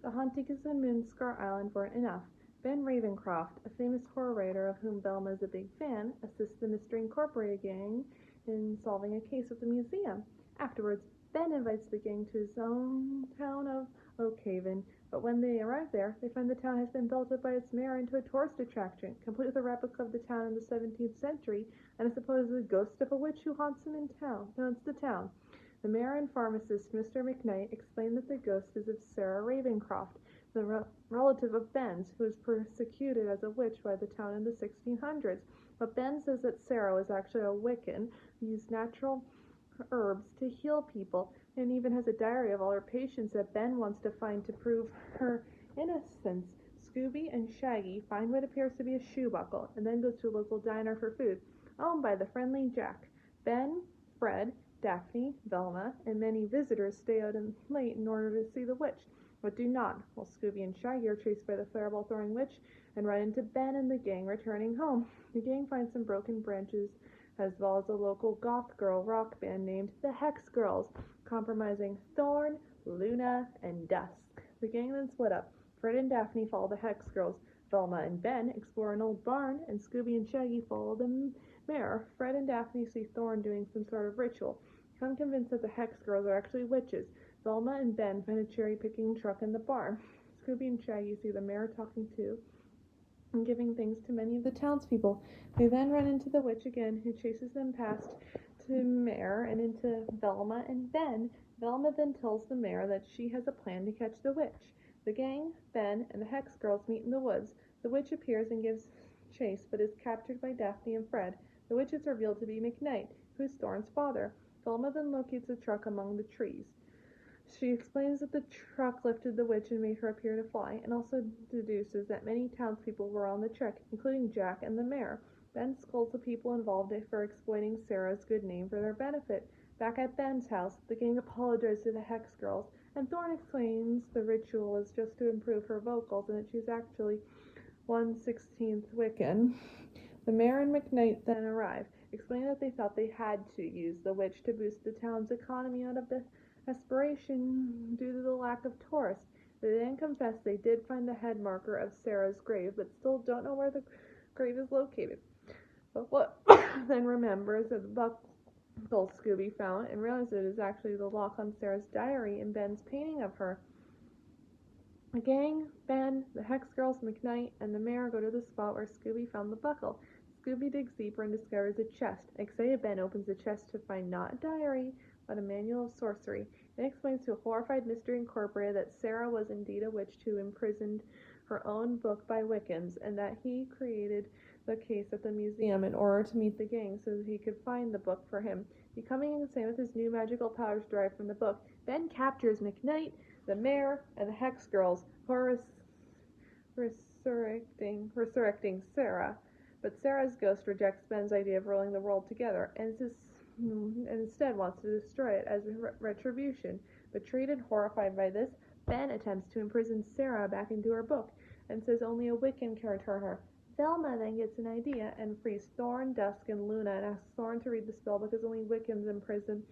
The hauntings on Moonscar Island weren't enough. Ben Ravencroft, a famous horror writer of whom Velma is a big fan, assists the Mystery Incorporated gang in solving a case at the museum. Afterwards, Ben invites the gang to his own town of Oakhaven, but when they arrive there, they find the town has been built up by its mayor into a tourist attraction, complete with a replica of the town in the 17th century and a supposed ghost of a witch who haunts the town. The mayor and pharmacist, Mr. McKnight, explain that the ghost is of Sarah Ravencroft, the relative of Ben's, who was persecuted as a witch by the town in the 1600s. But Ben says that Sarah was actually a Wiccan who used natural herbs to heal people, and even has a diary of all her patients that Ben wants to find to prove her innocence. Scooby and Shaggy find what appears to be a shoe buckle, and then go to a local diner for food, owned by the friendly Jack. Ben, Fred, Daphne, Velma, and many visitors stay out late in order to see the witch, but do not, while Scooby and Shaggy are chased by the fireball-throwing witch and run into Ben and the gang returning home. The gang finds some broken branches as well as a local goth girl rock band named the Hex Girls, compromising Thorn, Luna, and Dusk. The gang then split up. Fred and Daphne follow the Hex Girls. Velma and Ben explore an old barn, and Scooby and Shaggy follow the mayor. Fred and Daphne see Thorn doing some sort of ritual. Become convinced that the Hex Girls are actually witches. Velma and Ben find a cherry-picking truck in the barn. Scooby and Shaggy see the mayor talking to and giving things to many of the townspeople. They then run into the witch again, who chases them past to mayor and into Velma and Ben. Velma then tells the mayor that she has a plan to catch the witch. The gang, Ben, and the Hex Girls meet in the woods. The witch appears and gives chase, but is captured by Daphne and Fred. The witch is revealed to be McKnight, who is Thorn's father. Velma then locates a truck among the trees. She explains that the truck lifted the witch and made her appear to fly, and also deduces that many townspeople were on the trek, including Jack and the mayor. Ben scolds the people involved for exploiting Sarah's good name for their benefit. Back at Ben's house, the gang apologizes to the Hex Girls, and Thorn explains the ritual is just to improve her vocals and that she's actually 1/16th Wiccan. The mayor and McKnight then arrive, explaining that they thought they had to use the witch to boost the town's economy out of desperation due to the lack of tourists. They then confess they did find the head marker of Sarah's grave, but still don't know where the grave is located. But what then remembers that the buckle Scooby found and realizes it is actually the lock on Sarah's diary and Ben's painting of her. The gang, Ben, the Hex Girls, McKnight, and the mayor go to the spot where Scooby found the buckle. Scooby digs deeper and discovers a chest. Excited Ben opens the chest to find not a diary, but a manual of sorcery. It explains to a horrified Mystery Incorporated that Sarah was indeed a witch who imprisoned her own book by Wiccans, and that he created the case at the museum in order to meet the gang so that he could find the book for him. Becoming insane with his new magical powers derived from the book, Ben captures McKnight, the mayor, and the Hex Girls, who are resurrecting Sarah. But Sarah's ghost rejects Ben's idea of ruling the world together, and instead wants to destroy it as a retribution. Betrayed and horrified by this, Ben attempts to imprison Sarah back into her book, and says only a Wiccan can return her. Velma then gets an idea and frees Thorn, Dusk, and Luna, and asks Thorn to read the spell because only Wiccans imprison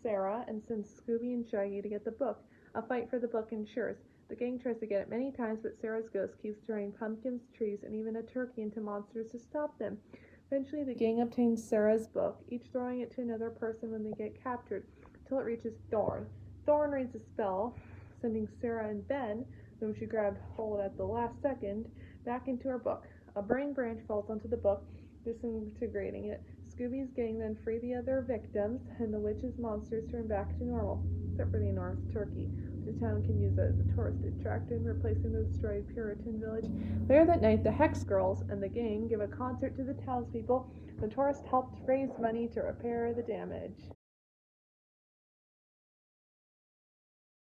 Sarah, and sends Scooby and Shaggy to get the book. A fight for the book ensures. The gang tries to get it many times, but Sarah's ghost keeps throwing pumpkins, trees, and even a turkey into monsters to stop them. Eventually, the gang obtains Sarah's book, each throwing it to another person when they get captured, until it reaches Thorn. Thorn reads the spell, sending Sarah and Ben, whom she grabbed hold at the last second, back into her book. A burning branch falls onto the book, disintegrating it. Scooby's gang then free the other victims, and the witch's monsters turn back to normal, except for the enormous turkey. The town can use it as a tourist attraction, replacing the destroyed Puritan village. Later that night, the Hex Girls and the gang give a concert to the townspeople. The tourists helped raise money to repair the damage.